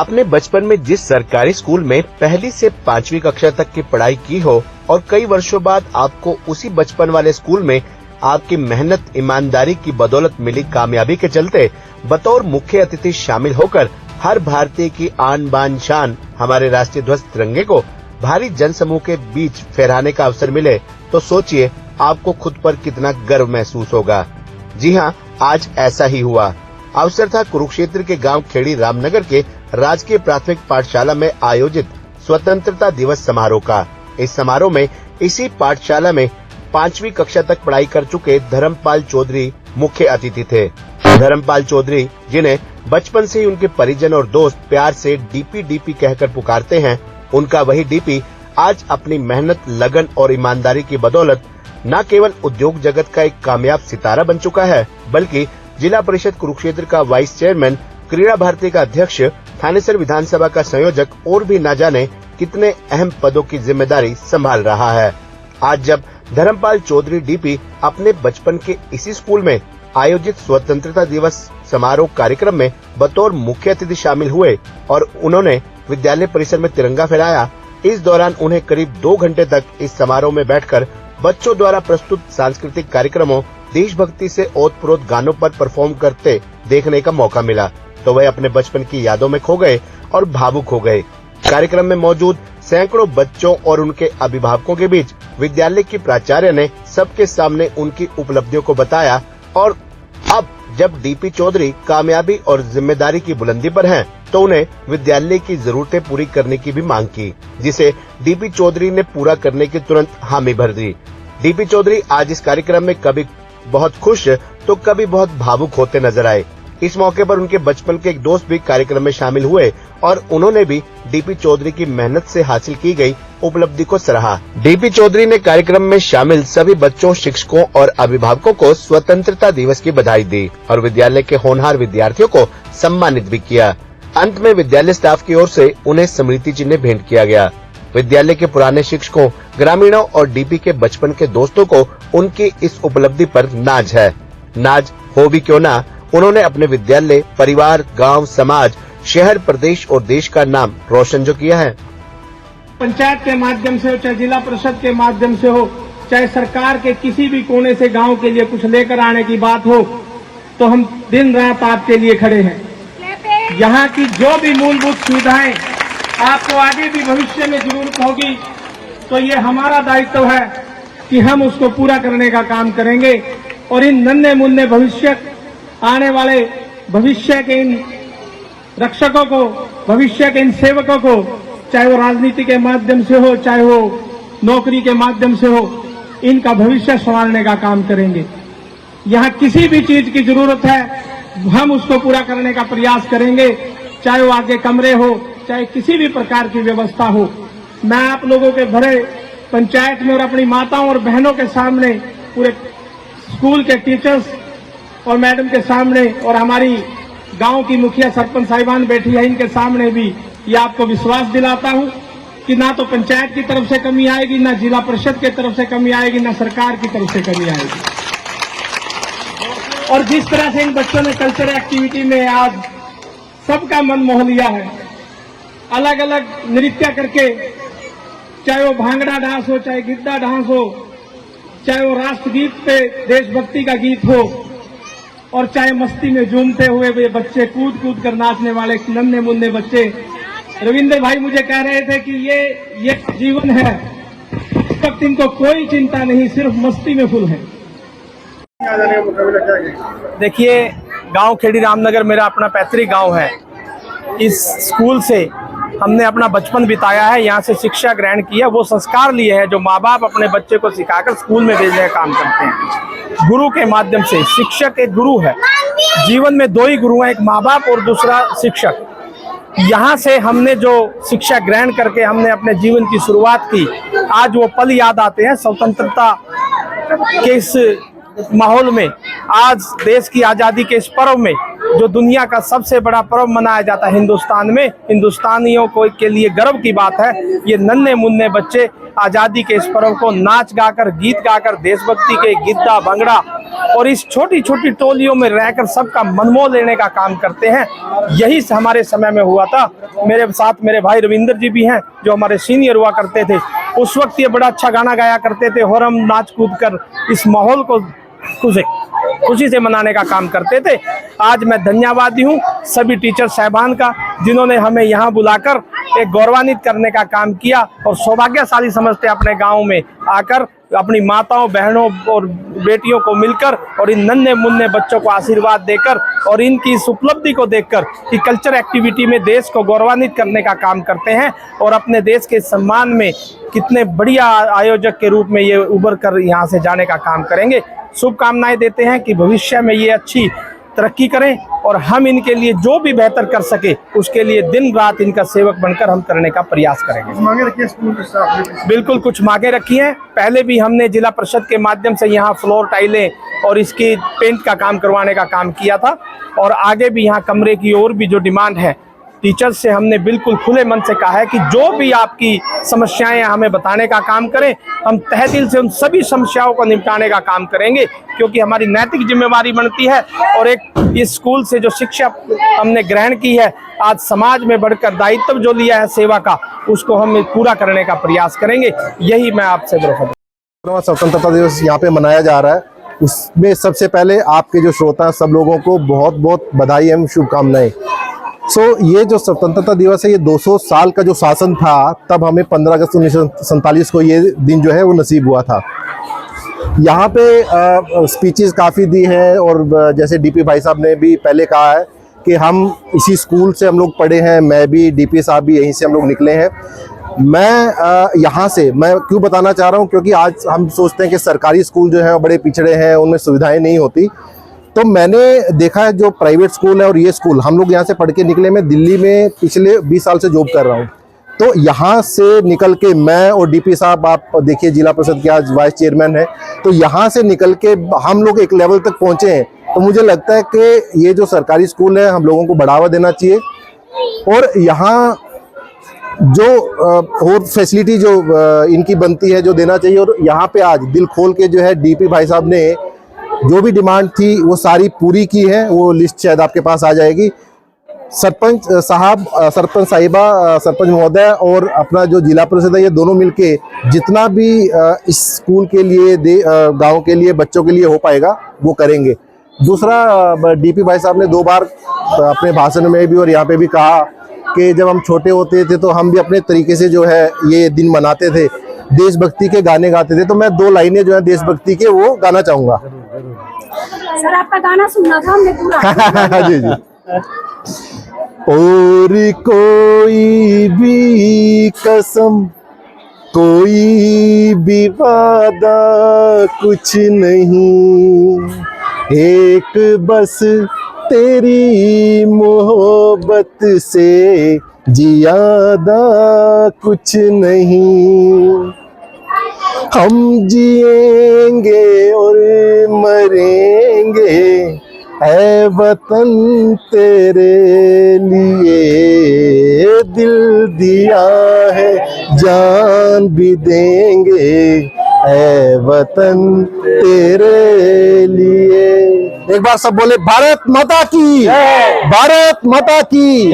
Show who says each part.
Speaker 1: आपने बचपन में जिस सरकारी स्कूल में पहली से 5वीं कक्षा तक की पढ़ाई की हो और कई वर्षों बाद आपको उसी बचपन वाले स्कूल में आपकी मेहनत ईमानदारी की बदौलत मिली कामयाबी के चलते बतौर मुख्य अतिथि शामिल होकर हर भारतीय की आन बान शान हमारे राष्ट्रीय ध्वज तिरंगे को भारी जनसमूह के बीच फहराने का अवसर मिले तो सोचिए आपको खुद पर कितना गर्व महसूस होगा। जी हाँ, आज ऐसा ही हुआ। अवसर था कुरुक्षेत्र के गांव खेड़ी रामनगर के राजकीय प्राथमिक पाठशाला में आयोजित स्वतंत्रता दिवस समारोह का। इस समारोह में इसी पाठशाला में 5वीं कक्षा तक पढ़ाई कर चुके धर्मपाल चौधरी मुख्य अतिथि थे। धर्मपाल चौधरी, जिन्हें बचपन से ही उनके परिजन और दोस्त प्यार से डीपी कहकर पुकारते हैं, उनका वही डीपी आज अपनी मेहनत, लगन और ईमानदारी की बदौलत न केवल उद्योग जगत का एक कामयाब सितारा बन चुका है, बल्कि जिला परिषद कुरुक्षेत्र का वाइस चेयरमैन, क्रीड़ा भारती का अध्यक्ष, थानेसर विधानसभा का संयोजक और भी न जाने कितने अहम पदों की जिम्मेदारी संभाल रहा है। आज जब धर्मपाल चौधरी डीपी अपने बचपन के इसी स्कूल में आयोजित स्वतंत्रता दिवस समारोह कार्यक्रम में बतौर मुख्य अतिथि शामिल हुए और उन्होंने विद्यालय परिसर में तिरंगा फहराया, इस दौरान उन्हें करीब 2 घंटे तक इस समारोह में बैठकर बच्चों द्वारा प्रस्तुत सांस्कृतिक कार्यक्रमों, देशभक्ति से ओतप्रोत गानों पर परफॉर्म करते देखने का मौका मिला, तो वह अपने बचपन की यादों में खो गए और भावुक हो गए। कार्यक्रम में मौजूद सैकड़ों बच्चों और उनके अभिभावकों के बीच विद्यालय की प्राचार्य ने सबके सामने उनकी उपलब्धियों को बताया और अब जब डीपी चौधरी कामयाबी और जिम्मेदारी की बुलंदी पर हैं, तो उन्हें विद्यालय की जरूरतें पूरी करने की भी मांग की, जिसे डीपी चौधरी ने पूरा करने की तुरंत हामी भर दी। डीपी चौधरी आज इस कार्यक्रम में कभी बहुत खुश तो कभी बहुत भावुक होते नजर आए। इस मौके पर उनके बचपन के एक दोस्त भी कार्यक्रम में शामिल हुए और उन्होंने भी डीपी चौधरी की मेहनत से हासिल की गई उपलब्धि को सराहा। डीपी चौधरी ने कार्यक्रम में शामिल सभी बच्चों, शिक्षकों और अभिभावकों को स्वतंत्रता दिवस की बधाई दी और विद्यालय के होनहार विद्यार्थियों को सम्मानित भी किया। अंत में विद्यालय स्टाफ की ओर से उन्हें स्मृति चिन्ह भेंट किया गया। विद्यालय के पुराने शिक्षकों, ग्रामीणों और डीपी के बचपन के दोस्तों को उनकी इस उपलब्धि पर नाज है। नाज हो भी क्यों ना, उन्होंने अपने विद्यालय, परिवार, गांव, समाज, शहर, प्रदेश और देश का नाम रोशन जो किया है।
Speaker 2: पंचायत के माध्यम से हो, चाहे जिला परिषद के माध्यम से हो, चाहे सरकार के किसी भी कोने से गांव के लिए कुछ लेकर आने की बात हो, तो हम दिन रात आपके लिए खड़े हैं। यहाँ की जो भी मूलभूत सुविधाएं आपको आगे भी भविष्य में जरूरत होगी, तो ये हमारा दायित्व है कि हम उसको पूरा करने का काम करेंगे और इन नन्हे मुन्ने भविष्य, आने वाले भविष्य के इन रक्षकों को, भविष्य के इन सेवकों को, चाहे वो राजनीति के माध्यम से हो, चाहे वो नौकरी के माध्यम से हो, इनका भविष्य संभालने का काम करेंगे। यहाँ किसी भी चीज की जरूरत है, हम उसको पूरा करने का प्रयास करेंगे, चाहे वो आगे कमरे हो, चाहे किसी भी प्रकार की व्यवस्था हो। मैं आप लोगों के भरे पंचायत में और अपनी माताओं और बहनों के सामने, पूरे स्कूल के टीचर्स और मैडम के सामने और हमारी गांव की मुखिया सरपंच साहिबान बैठी है, इनके सामने भी ये आपको विश्वास दिलाता हूं कि ना तो पंचायत की तरफ से कमी आएगी, ना जिला परिषद की तरफ से कमी आएगी, ना सरकार की तरफ से कमी आएगी। और जिस तरह से इन बच्चों ने कल्चरल एक्टिविटी में आज सबका मन मोह लिया है, अलग अलग नृत्य करके, चाहे वो भांगड़ा डांस हो, चाहे गिद्दा डांस हो, चाहे वो राष्ट्रगीत पे देशभक्ति का गीत हो, और चाहे मस्ती में झूमते हुए वे बच्चे कूद कूद कर नाचने वाले नन्हे मुन्ने बच्चे। रविंद्र भाई मुझे कह रहे थे कि ये जीवन है, इस वक्त इनको कोई चिंता नहीं, सिर्फ मस्ती में फुल है।
Speaker 3: देखिए, गांव खेड़ी रामनगर मेरा अपना पैतृक गांव है। इस स्कूल से हमने अपना बचपन बिताया है, यहाँ से शिक्षा ग्रहण किया, वो संस्कार लिए हैं जो माँ बाप अपने बच्चे को सिखाकर स्कूल में भेजने का काम करते हैं। गुरु के माध्यम से, शिक्षक एक गुरु है। जीवन में 2 ही गुरु हैं, एक माँ बाप और दूसरा शिक्षक। यहाँ से हमने जो शिक्षा ग्रहण करके हमने अपने जीवन की शुरुआत की, आज वो पल याद आते हैं। स्वतंत्रता के इस माहौल में, आज देश की आज़ादी के इस पर्व में, जो दुनिया का सबसे बड़ा पर्व मनाया जाता है हिंदुस्तान में, हिंदुस्तानियों को के लिए गर्व की बात है। ये नन्हे मुन्ने बच्चे आज़ादी के इस पर्व को नाच गाकर, गीत गाकर, देशभक्ति के गिद्दा, भंगड़ा और इस छोटी छोटी टोलियों में रहकर सबका मनमोह लेने का काम करते हैं। यही हमारे समय में हुआ था। मेरे साथ मेरे भाई रविंदर जी भी हैं जो हमारे सीनियर हुआ करते थे। उस वक्त ये बड़ा अच्छा गाना गाया करते थे और हम नाच कूद कर इस माहौल को खुशी से मनाने का काम करते थे। आज मैं धन्यवादी हूँ सभी टीचर साहबान का, जिन्होंने हमें यहाँ बुलाकर एक गौरवान्वित करने का काम किया और सौभाग्यशाली समझते अपने गांव में आकर अपनी माताओं, बहनों और बेटियों को मिलकर और इन नन्हे मुन्ने बच्चों को आशीर्वाद देकर और इनकी इस उपलब्धि को देखकर कि कल्चर एक्टिविटी में देश को गौरवान्वित करने का काम करते हैं और अपने देश के सम्मान में कितने बढ़िया आयोजक के रूप में ये उभर कर यहाँ से जाने का काम करेंगे। शुभकामनाएं देते हैं कि भविष्य में ये अच्छी तरक्की करें और हम इनके लिए जो भी बेहतर कर सके उसके लिए दिन रात इनका सेवक बनकर हम करने का प्रयास करेंगे।
Speaker 4: मांगे रखी है स्कूल के स्टाफ?
Speaker 3: बिल्कुल कुछ मांगे रखी हैं। पहले भी हमने जिला परिषद के माध्यम से यहाँ फ्लोर टाइलें और इसकी पेंट का काम करवाने का काम किया था और आगे भी यहाँ कमरे की और भी जो डिमांड है टीचर्स से हमने बिल्कुल खुले मन से कहा है कि जो भी आपकी समस्याएं हमें बताने का काम करें, हम तहे दिल से उन सभी समस्याओं को निपटाने का काम करेंगे, क्योंकि हमारी नैतिक जिम्मेवारी बनती है और एक इस स्कूल से जो शिक्षा हमने ग्रहण की है, आज समाज में बढ़कर दायित्व जो लिया है सेवा का, उसको हम पूरा करने का प्रयास करेंगे। यही मैं आपसे
Speaker 4: स्वतंत्रता दिवस यहाँ पे मनाया जा रहा है, उसमें सबसे पहले आपके जो श्रोता हैं सब लोगों को बहुत बहुत बधाई एवं शुभकामनाएं। ये जो स्वतंत्रता दिवस है ये 200 साल का जो शासन था तब हमें 15 अगस्त 1947 को ये दिन जो है वो नसीब हुआ था। यहाँ पे स्पीचेस काफ़ी दी हैं और जैसे डीपी भाई साहब ने भी पहले कहा है कि हम इसी स्कूल से हम लोग पढ़े हैं, मैं भी, डीपी साहब भी यहीं से हम लोग निकले हैं। मैं यहाँ से मैं क्यों बताना चाह रहा हूँ, क्योंकि आज हम सोचते हैं कि सरकारी स्कूल जो है बड़े पिछड़े हैं, उनमें सुविधाएं नहीं होती। तो मैंने देखा है जो प्राइवेट स्कूल है और ये स्कूल, हम लोग यहाँ से पढ़ के निकले, मैं दिल्ली में पिछले 20 साल से जॉब कर रहा हूँ। तो यहाँ से निकल के मैं और डीपी साहब, आप देखिए जिला परिषद के आज वाइस चेयरमैन है, तो यहाँ से निकल के हम लोग एक लेवल तक पहुँचे हैं। तो मुझे लगता है कि ये जो सरकारी स्कूल है हम लोगों को बढ़ावा देना चाहिए और यहाँ जो और फैसिलिटी जो इनकी बनती है जो देना चाहिए। और यहाँ पे आज दिल खोल के जो है डीपी भाई साहब ने जो भी डिमांड थी वो सारी पूरी की है। वो लिस्ट शायद आपके पास आ जाएगी। सरपंच साहब, सरपंच साहिबा, सरपंच महोदय और अपना जो जिला परिषद है, ये दोनों मिलके जितना भी इस स्कूल के लिए गांव के लिए बच्चों के लिए हो पाएगा वो करेंगे। दूसरा, डीपी भाई साहब ने 2 बार अपने भाषण में भी और यहाँ पे भी कहा कि जब हम छोटे होते थे तो हम भी अपने तरीके से जो है ये दिन मनाते थे, देशभक्ति के गाने गाते थे। तो मैं 2 लाइनें जो है देशभक्ति के वो गाना चाहूंगा।
Speaker 5: सर आपका गाना सुनना था हमने पूरा।
Speaker 4: जी जी। और कोई भी कसम, कोई भी वादा कुछ नहीं, एक बस तेरी मोहब्बत से जियादा कुछ नहीं। हम जिएंगे और मरेंगे ऐ वतन तेरे लिए, दिल दिया है जान भी देंगे ऐ वतन तेरे लिए। एक बार सब बोले भारत माता की, भारत माता की।